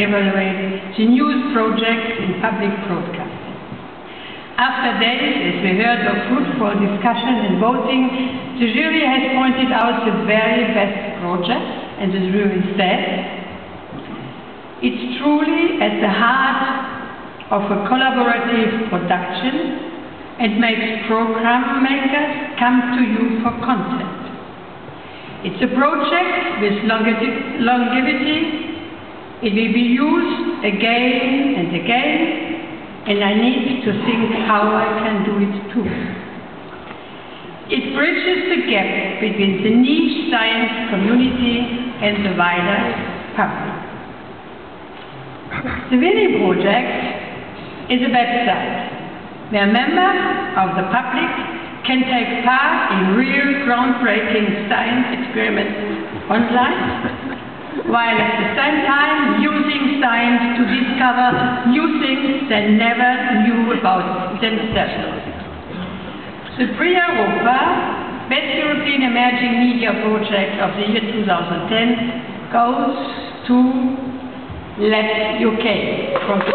evaluate the news project in public broadcasting. After days, as we heard, of fruitful discussion and voting, the jury has pointed out the very best project, and the jury said, it's truly at the heart of a collaborative production and makes program makers come to you for content. It's a project with longevity. It will be used again and again, and I need to think how I can do it too. It bridges the gap between the niche science community and the wider public. The Winnie Project is a website where members of the public can take part in real groundbreaking science experiments online, while at the same time using science to discover new things they never knew about themselves. The Prix Europa, Best European Emerging Media Project of the year 2010, goes to Let's UK from the